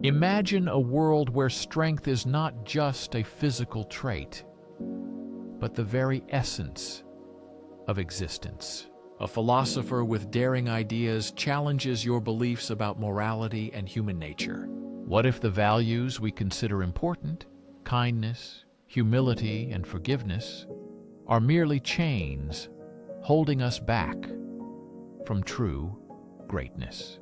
Imagine a world where strength is not just a physical trait, but the very essence of existence. A philosopher with daring ideas challenges your beliefs about morality and human nature. What if the values we consider important, kindness, humility, and forgiveness, are merely chains holding us back from true greatness?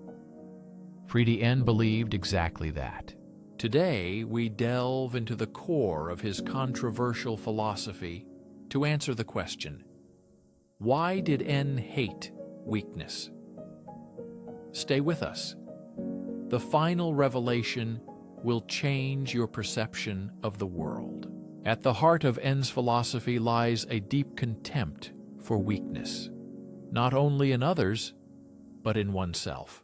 Friedrich Nietzsche believed exactly that. Today, we delve into the core of his controversial philosophy to answer the question, why did Nietzsche hate weakness? Stay with us. The final revelation will change your perception of the world. At the heart of Nietzsche's philosophy lies a deep contempt for weakness, not only in others, but in oneself.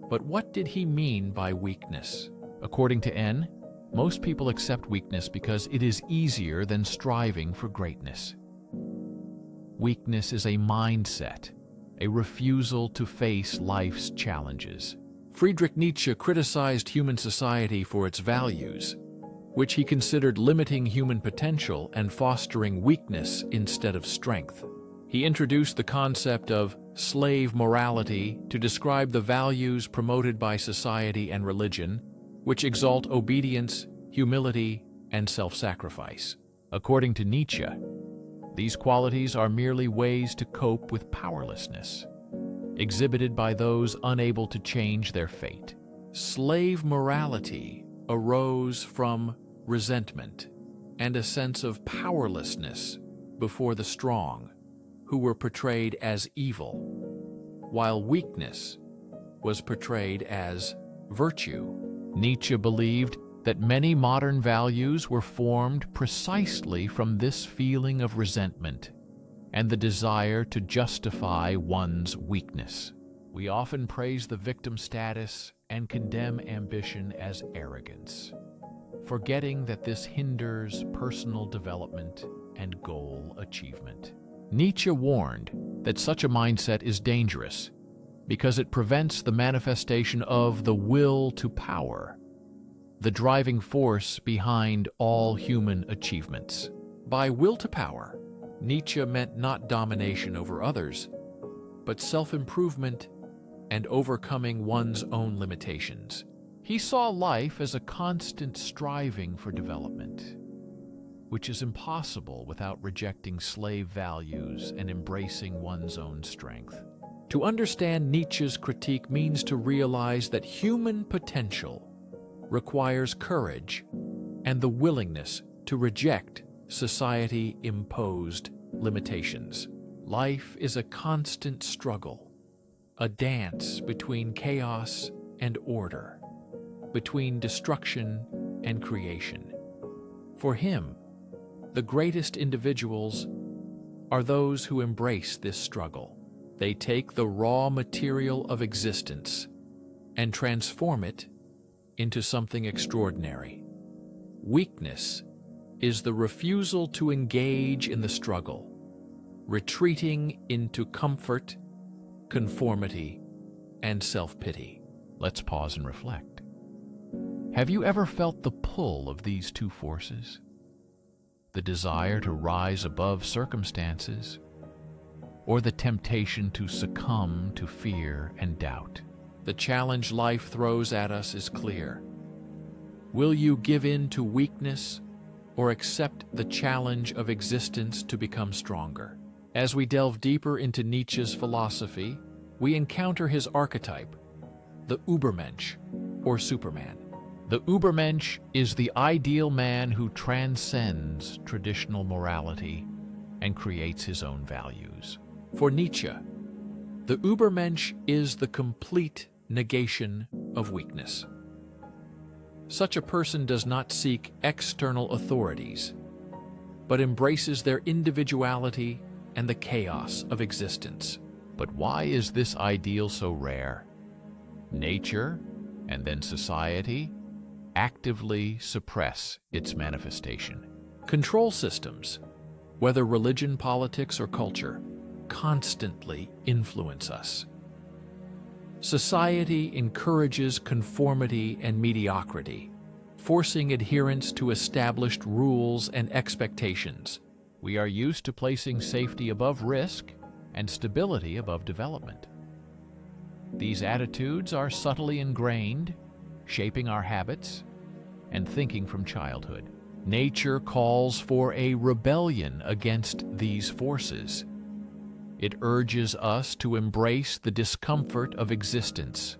But what did he mean by weakness? According to Nietzsche, most people accept weakness because it is easier than striving for greatness. Weakness is a mindset, a refusal to face life's challenges. Friedrich Nietzsche criticized human society for its values, which he considered limiting human potential and fostering weakness instead of strength. He introduced the concept of slave morality to describe the values promoted by society and religion, which exalt obedience, humility, and self-sacrifice. According to Nietzsche, these qualities are merely ways to cope with powerlessness, exhibited by those unable to change their fate. Slave morality arose from resentment and a sense of powerlessness before the strong, who were portrayed as evil, while weakness was portrayed as virtue. Nietzsche believed that many modern values were formed precisely from this feeling of resentment and the desire to justify one's weakness. We often praise the victim status and condemn ambition as arrogance, forgetting that this hinders personal development and goal achievement. Nietzsche warned that such a mindset is dangerous because it prevents the manifestation of the will to power, the driving force behind all human achievements. By will to power, Nietzsche meant not domination over others, but self-improvement and overcoming one's own limitations. He saw life as a constant striving for development, which is impossible without rejecting slave values and embracing one's own strength. To understand Nietzsche's critique means to realize that human potential requires courage and the willingness to reject society-imposed limitations. Life is a constant struggle, a dance between chaos and order, between destruction and creation. For him, the greatest individuals are those who embrace this struggle. They take the raw material of existence and transform it into something extraordinary. Weakness is the refusal to engage in the struggle, retreating into comfort, conformity, and self-pity. Let's pause and reflect. Have you ever felt the pull of these two forces? The desire to rise above circumstances, or the temptation to succumb to fear and doubt? The challenge life throws at us is clear. Will you give in to weakness or accept the challenge of existence to become stronger? As we delve deeper into Nietzsche's philosophy, we encounter his archetype, the Übermensch, or Superman. The Übermensch is the ideal man who transcends traditional morality and creates his own values. For Nietzsche, the Übermensch is the complete negation of weakness. Such a person does not seek external authorities, but embraces their individuality and the chaos of existence. But why is this ideal so rare? Nature, and then society, actively suppress its manifestation. Control systems, whether religion, politics, or culture, constantly influence us. Society encourages conformity and mediocrity, forcing adherence to established rules and expectations. We are used to placing safety above risk and stability above development. These attitudes are subtly ingrained, shaping our habits and thinking from childhood. Nature calls for a rebellion against these forces. It urges us to embrace the discomfort of existence,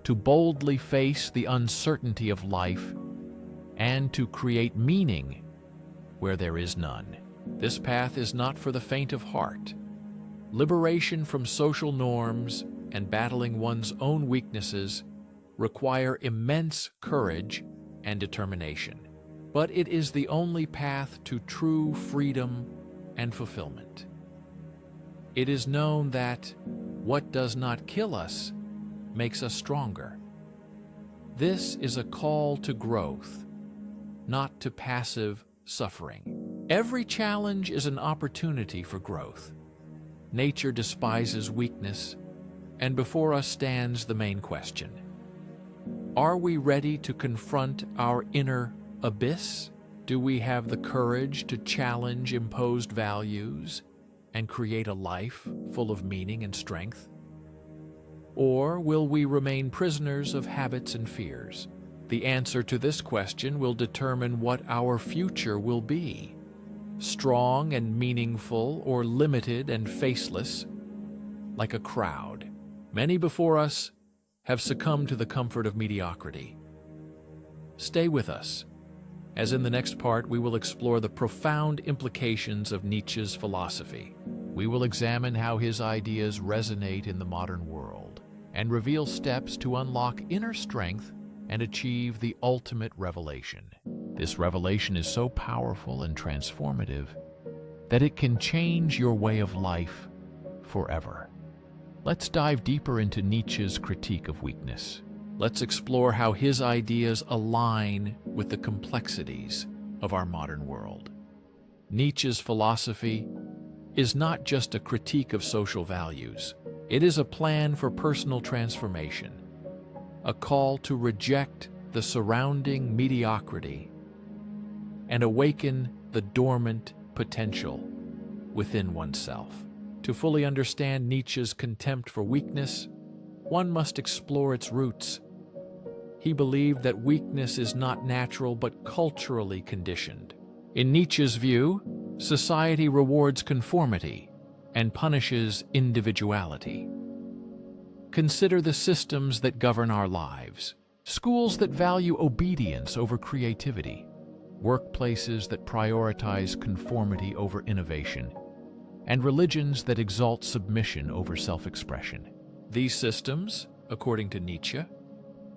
to boldly face the uncertainty of life, and to create meaning where there is none. This path is not for the faint of heart. Liberation from social norms and battling one's own weaknesses require immense courage and determination. But it is the only path to true freedom and fulfillment. It is known that what does not kill us makes us stronger. This is a call to growth, not to passive suffering. Every challenge is an opportunity for growth. Nature despises weakness, and before us stands the main question. Are we ready to confront our inner abyss? Do we have the courage to challenge imposed values and create a life full of meaning and strength? Or will we remain prisoners of habits and fears? The answer to this question will determine what our future will be: strong and meaningful, or limited and faceless, like a crowd. Many before us have succumbed to the comfort of mediocrity. Stay with us, as in the next part we will explore the profound implications of Nietzsche's philosophy. We will examine how his ideas resonate in the modern world and reveal steps to unlock inner strength and achieve the ultimate revelation. This revelation is so powerful and transformative that it can change your way of life forever. Let's dive deeper into Nietzsche's critique of weakness. Let's explore how his ideas align with the complexities of our modern world. Nietzsche's philosophy is not just a critique of social values. It is a plan for personal transformation, a call to reject the surrounding mediocrity and awaken the dormant potential within oneself. To fully understand Nietzsche's contempt for weakness, one must explore its roots. He believed that weakness is not natural but culturally conditioned. In Nietzsche's view, society rewards conformity and punishes individuality. Consider the systems that govern our lives. Schools that value obedience over creativity, workplaces that prioritize conformity over innovation, and religions that exalt submission over self-expression. These systems, according to Nietzsche,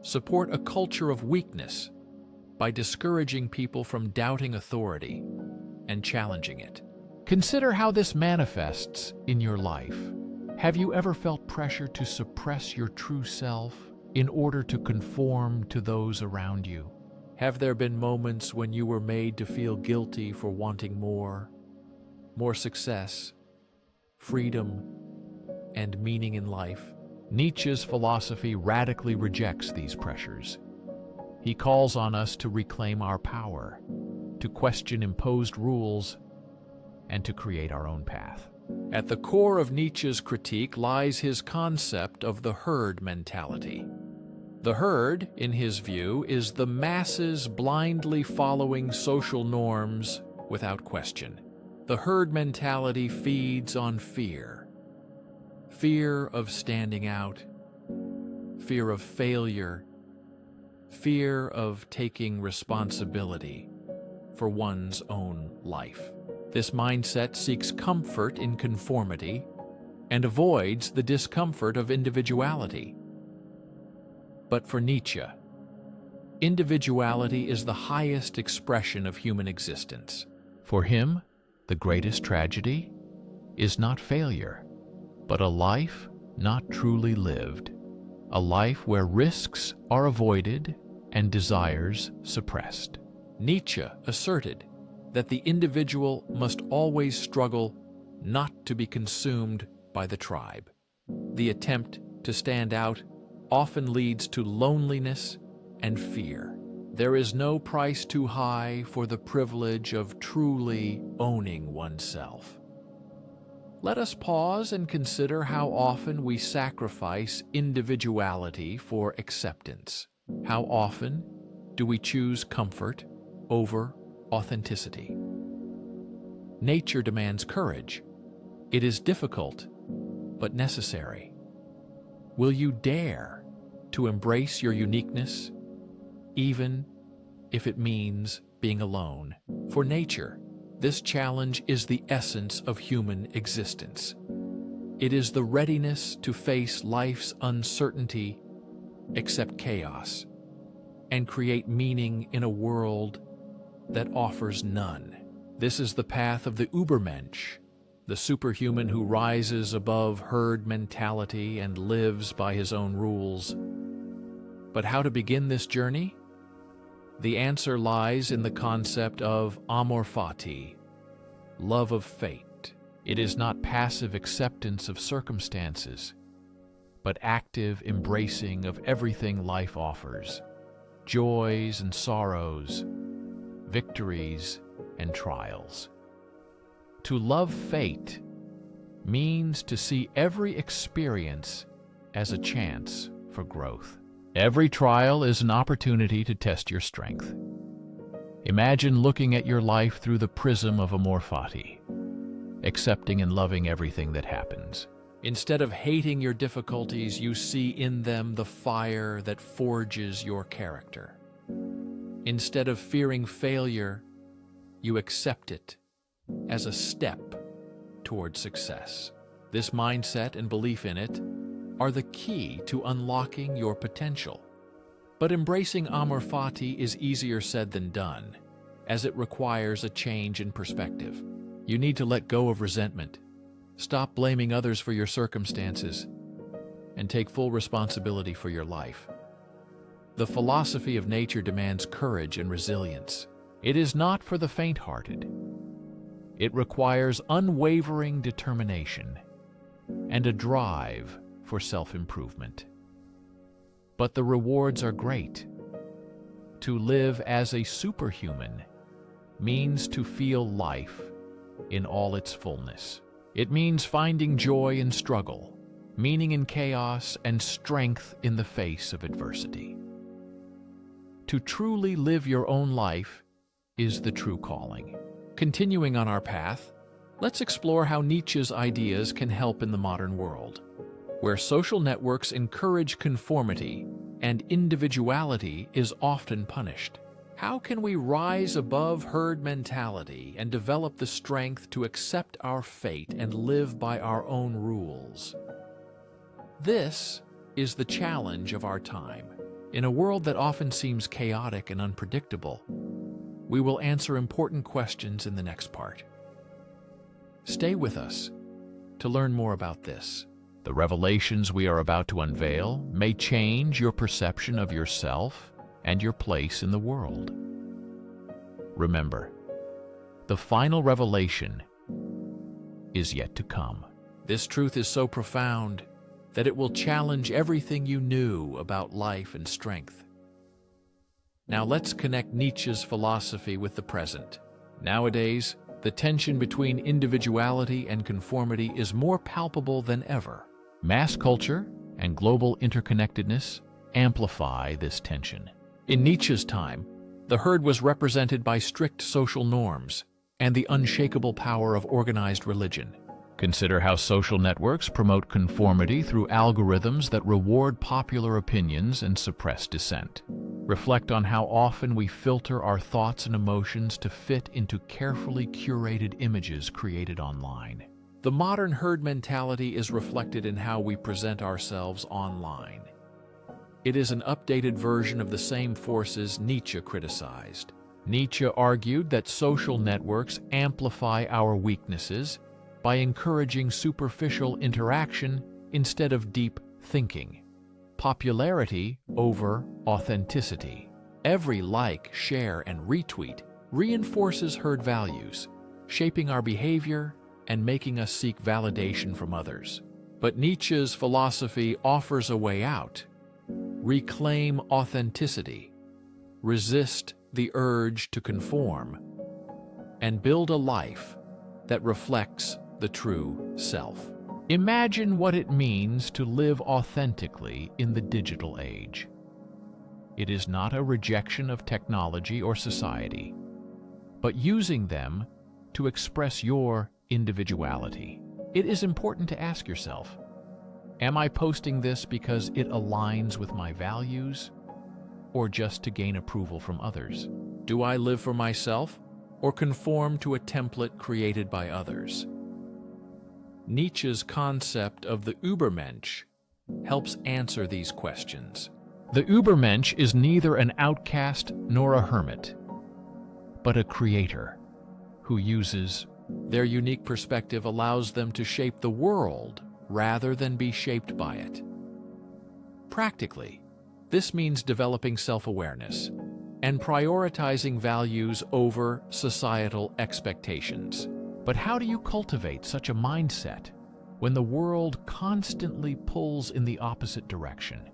support a culture of weakness by discouraging people from doubting authority and challenging it. Consider how this manifests in your life. Have you ever felt pressure to suppress your true self in order to conform to those around you? Have there been moments when you were made to feel guilty for wanting more success, freedom, and meaning in life? Nietzsche's philosophy radically rejects these pressures. He calls on us to reclaim our power, to question imposed rules, and to create our own path. At the core of Nietzsche's critique lies his concept of the herd mentality. The herd, in his view, is the masses blindly following social norms without question. The herd mentality feeds on fear. Fear of standing out, fear of failure, fear of taking responsibility for one's own life. This mindset seeks comfort in conformity and avoids the discomfort of individuality. But for Nietzsche, individuality is the highest expression of human existence. For him, the greatest tragedy is not failure, but a life not truly lived, a life where risks are avoided and desires suppressed. Nietzsche asserted that the individual must always struggle not to be consumed by the tribe. The attempt to stand out often leads to loneliness and fear. There is no price too high for the privilege of truly owning oneself. Let us pause and consider how often we sacrifice individuality for acceptance. How often do we choose comfort over authenticity? Nature demands courage. It is difficult, but necessary. Will you dare to embrace your uniqueness, even if it means being alone? For nature, this challenge is the essence of human existence. It is the readiness to face life's uncertainty, accept chaos, and create meaning in a world that offers none. This is the path of the Übermensch, the superhuman who rises above herd mentality and lives by his own rules. But how to begin this journey? The answer lies in the concept of amor fati, love of fate. It is not passive acceptance of circumstances, but active embracing of everything life offers, joys and sorrows, victories and trials. To love fate means to see every experience as a chance for growth. Every trial is an opportunity to test your strength. Imagine looking at your life through the prism of amor fati, accepting and loving everything that happens. Instead of hating your difficulties, you see in them the fire that forges your character. Instead of fearing failure, you accept it as a step toward success. This mindset and belief in it are the key to unlocking your potential. But embracing amor fati is easier said than done, as it requires a change in perspective. You need to let go of resentment, stop blaming others for your circumstances, and take full responsibility for your life. The philosophy of nature demands courage and resilience. It is not for the faint-hearted. It requires unwavering determination and a drive for self-improvement. But the rewards are great. To live as a superhuman means to feel life in all its fullness. It means finding joy in struggle, meaning in chaos, and strength in the face of adversity. To truly live your own life is the true calling. Continuing on our path, let's explore how Nietzsche's ideas can help in the modern world, where social networks encourage conformity and individuality is often punished. How can we rise above herd mentality and develop the strength to accept our fate and live by our own rules? This is the challenge of our time. In a world that often seems chaotic and unpredictable, we will answer important questions in the next part. Stay with us to learn more about this. The revelations we are about to unveil may change your perception of yourself and your place in the world. Remember, the final revelation is yet to come. This truth is so profound that it will challenge everything you knew about life and strength. Now let's connect Nietzsche's philosophy with the present. Nowadays, the tension between individuality and conformity is more palpable than ever. Mass culture and global interconnectedness amplify this tension. In Nietzsche's time, the herd was represented by strict social norms and the unshakable power of organized religion. Consider how social networks promote conformity through algorithms that reward popular opinions and suppress dissent. Reflect on how often we filter our thoughts and emotions to fit into carefully curated images created online. The modern herd mentality is reflected in how we present ourselves online. It is an updated version of the same forces Nietzsche criticized. Nietzsche argued that social networks amplify our weaknesses by encouraging superficial interaction instead of deep thinking. Popularity over authenticity. Every like, share, and retweet reinforces herd values, shaping our behavior and making us seek validation from others. But Nietzsche's philosophy offers a way out. reclaim authenticity, resist the urge to conform, and build a life that reflects the true self. Imagine what it means to live authentically in the digital age. It is not a rejection of technology or society, but using them to express your individuality. It is important to ask yourself, am I posting this because it aligns with my values, or just to gain approval from others? Do I live for myself, or conform to a template created by others? Nietzsche's concept of the Übermensch helps answer these questions. The Übermensch is neither an outcast nor a hermit, but a creator who uses their unique perspective allows them to shape the world rather than be shaped by it. Practically, this means developing self-awareness and prioritizing values over societal expectations. But how do you cultivate such a mindset when the world constantly pulls in the opposite direction?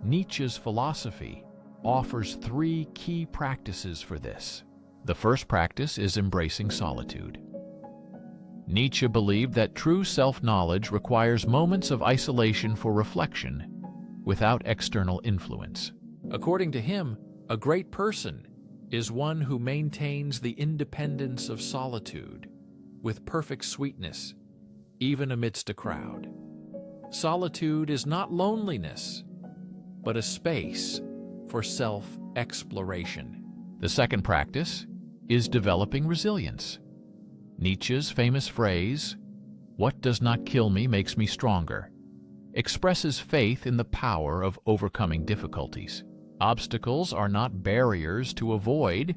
Nietzsche's philosophy offers 3 key practices for this. The first practice is embracing solitude. Nietzsche believed that true self-knowledge requires moments of isolation for reflection without external influence. According to him, a great person is one who maintains the independence of solitude with perfect sweetness, even amidst a crowd. Solitude is not loneliness, but a space for self-exploration. The second practice is developing resilience. Nietzsche's famous phrase, "What does not kill me makes me stronger," expresses faith in the power of overcoming difficulties. Obstacles are not barriers to avoid,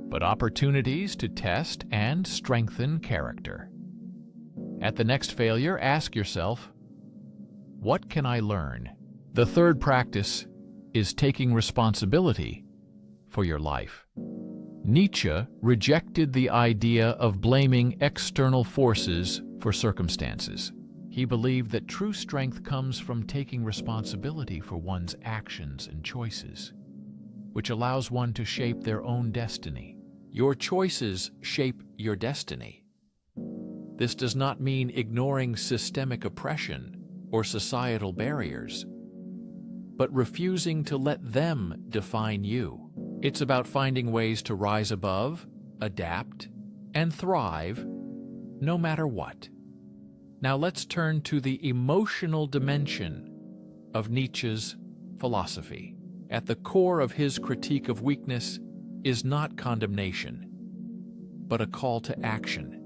but opportunities to test and strengthen character. At the next failure, ask yourself, what can I learn? The third practice is taking responsibility for your life. Nietzsche rejected the idea of blaming external forces for circumstances. He believed that true strength comes from taking responsibility for one's actions and choices, which allows one to shape their own destiny. Your choices shape your destiny. This does not mean ignoring systemic oppression or societal barriers, but refusing to let them define you. It's about finding ways to rise above, adapt, and thrive no matter what. Now let's turn to the emotional dimension of Nietzsche's philosophy. At the core of his critique of weakness is not condemnation, but a call to action.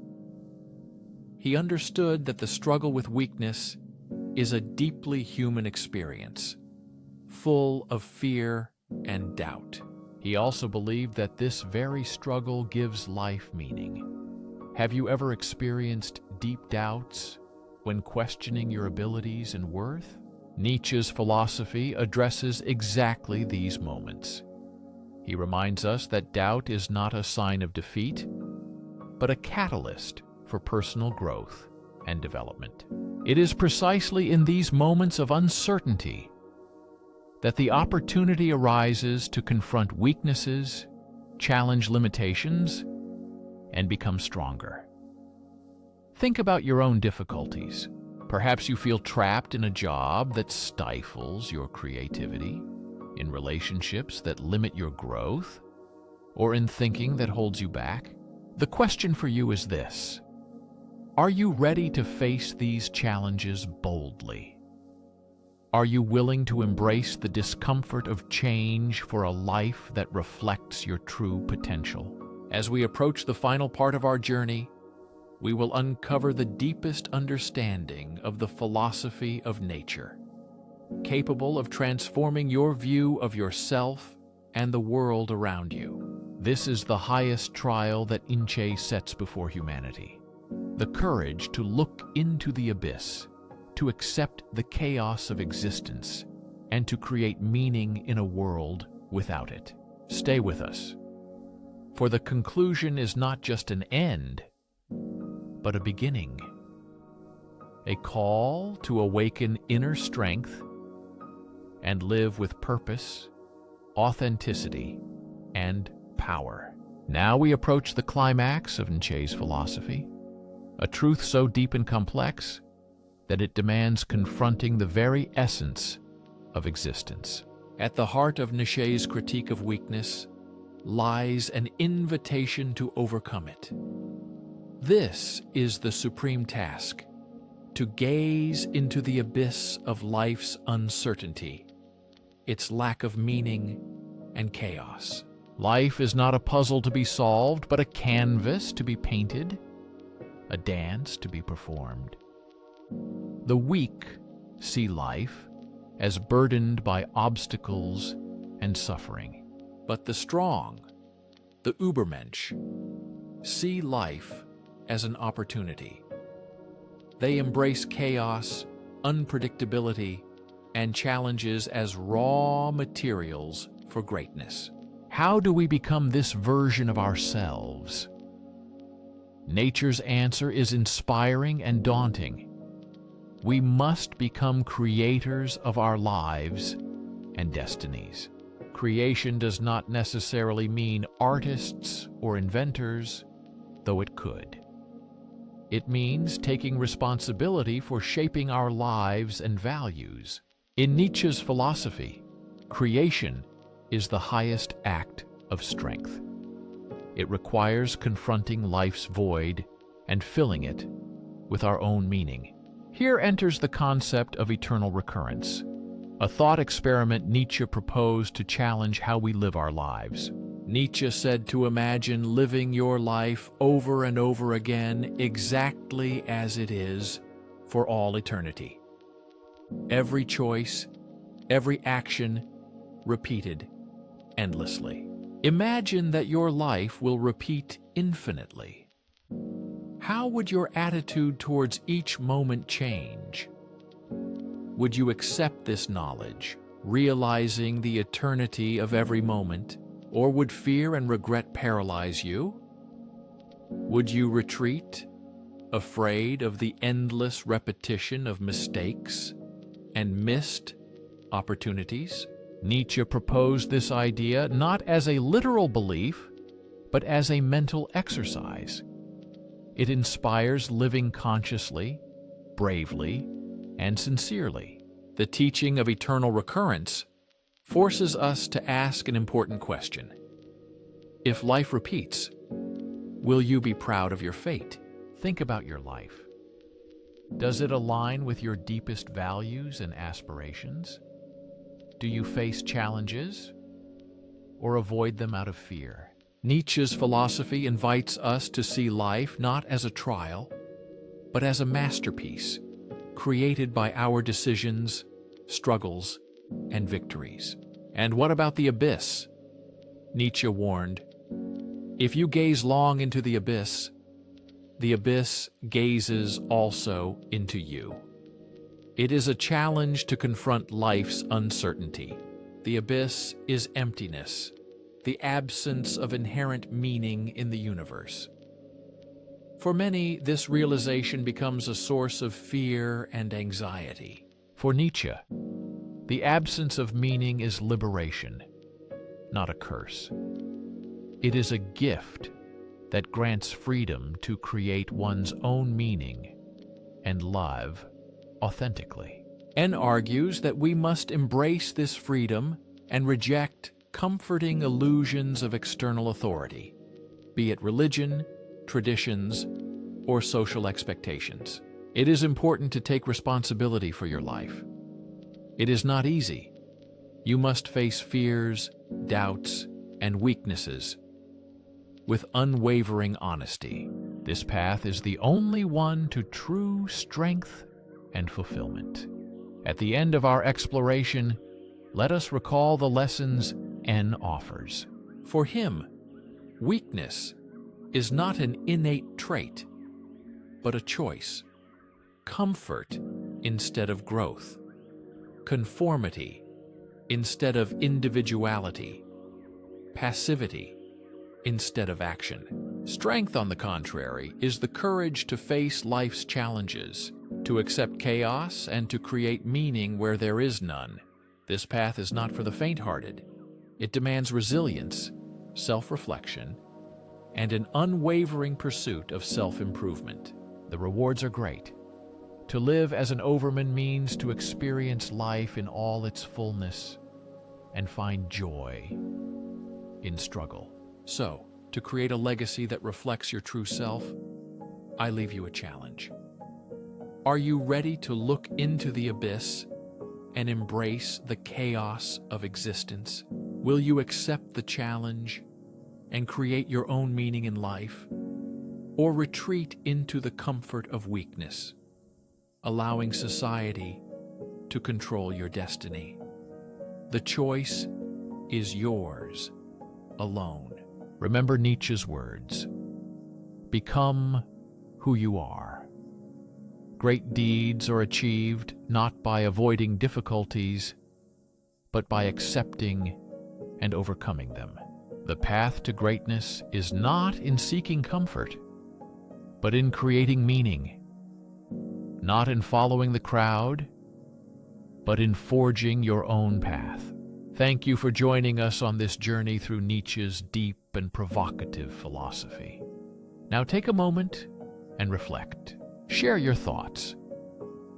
He understood that the struggle with weakness is a deeply human experience, full of fear and doubt. He also believed that this very struggle gives life meaning. Have you ever experienced deep doubts when questioning your abilities and worth? Nietzsche's philosophy addresses exactly these moments. He reminds us that doubt is not a sign of defeat, but a catalyst for personal growth and development. It is precisely in these moments of uncertainty that the opportunity arises to confront weaknesses, challenge limitations, and become stronger. Think about your own difficulties. Perhaps you feel trapped in a job that stifles your creativity, in relationships that limit your growth, or in thinking that holds you back. The question for you is this: are you ready to face these challenges boldly? Are you willing to embrace the discomfort of change for a life that reflects your true potential? As we approach the final part of our journey, we will uncover the deepest understanding of the philosophy of nature, capable of transforming your view of yourself and the world around you. This is the highest trial that Nietzsche sets before humanity: the courage to look into the abyss, to accept the chaos of existence, and to create meaning in a world without it. Stay with us, for the conclusion is not just an end, but a beginning, a call to awaken inner strength and live with purpose, authenticity, and power. Now we approach the climax of Nietzsche's philosophy, a truth so deep and complex that it demands confronting the very essence of existence. At the heart of Nietzsche's critique of weakness lies an invitation to overcome it. This is the supreme task, to gaze into the abyss of life's uncertainty, its lack of meaning and chaos. Life is not a puzzle to be solved, but a canvas to be painted, a dance to be performed. The weak see life as burdened by obstacles and suffering, but the strong, the Übermensch, see life as an opportunity. They embrace chaos, unpredictability, and challenges as raw materials for greatness. How do we become this version of ourselves? Nature's answer is inspiring and daunting. We must become creators of our lives and destinies. Creation does not necessarily mean artists or inventors, though it could. It means taking responsibility for shaping our lives and values. In Nietzsche's philosophy, creation is the highest act of strength. It requires confronting life's void and filling it with our own meaning. Here enters the concept of eternal recurrence, a thought experiment Nietzsche proposed to challenge how we live our lives. Nietzsche said to imagine living your life over and over again exactly as it is for all eternity. Every choice, every action, repeated endlessly. Imagine that your life will repeat infinitely. How would your attitude towards each moment change? Would you accept this knowledge, realizing the eternity of every moment, or would fear and regret paralyze you? Would you retreat, afraid of the endless repetition of mistakes and missed opportunities? Nietzsche proposed this idea not as a literal belief, but as a mental exercise. It inspires living consciously, bravely, and sincerely. The teaching of eternal recurrence forces us to ask an important question. If life repeats, will you be proud of your fate? Think about your life. Does it align with your deepest values and aspirations? Do you face challenges or avoid them out of fear? Nietzsche's philosophy invites us to see life not as a trial, but as a masterpiece created by our decisions, struggles, and victories. And what about the abyss? Nietzsche warned, if you gaze long into the abyss gazes also into you. It is a challenge to confront life's uncertainty. The abyss is emptiness, the absence of inherent meaning in the universe. For many, this realization becomes a source of fear and anxiety. For Nietzsche, the absence of meaning is liberation, not a curse. It is a gift that grants freedom to create one's own meaning and live authentically. And argues that we must embrace this freedom and reject comforting illusions of external authority, be it religion, traditions, or social expectations. It is important to take responsibility for your life. It is not easy. You must face fears, doubts, and weaknesses with unwavering honesty. This path is the only one to true strength and fulfillment. At the end of our exploration, let us recall the lessons N offers. For him, weakness is not an innate trait, but a choice. Comfort instead of growth. Conformity instead of individuality. Passivity instead of action. Strength, on the contrary, is the courage to face life's challenges, to accept chaos, and to create meaning where there is none. This path is not for the faint-hearted. It demands resilience, self-reflection, and an unwavering pursuit of self-improvement. The rewards are great. To live as an Übermensch means to experience life in all its fullness and find joy in struggle. So, to create a legacy that reflects your true self, I leave you a challenge. Are you ready to look into the abyss and embrace the chaos of existence? Will you accept the challenge and create your own meaning in life, or retreat into the comfort of weakness, allowing society to control your destiny? The choice is yours alone. Remember Nietzsche's words: become who you are. Great deeds are achieved not by avoiding difficulties, but by accepting and overcoming them. The path to greatness is not in seeking comfort, but in creating meaning. Not in following the crowd, but in forging your own path. Thank you for joining us on this journey through Nietzsche's deep and provocative philosophy. Now take a moment and reflect. Share your thoughts.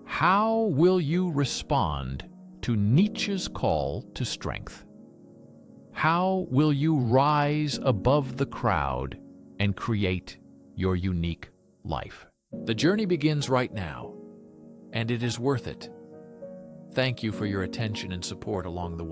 How will you respond to Nietzsche's call to strength? How will you rise above the crowd and create your unique life? The journey begins right now, and it is worth it. Thank you for your attention and support along the way.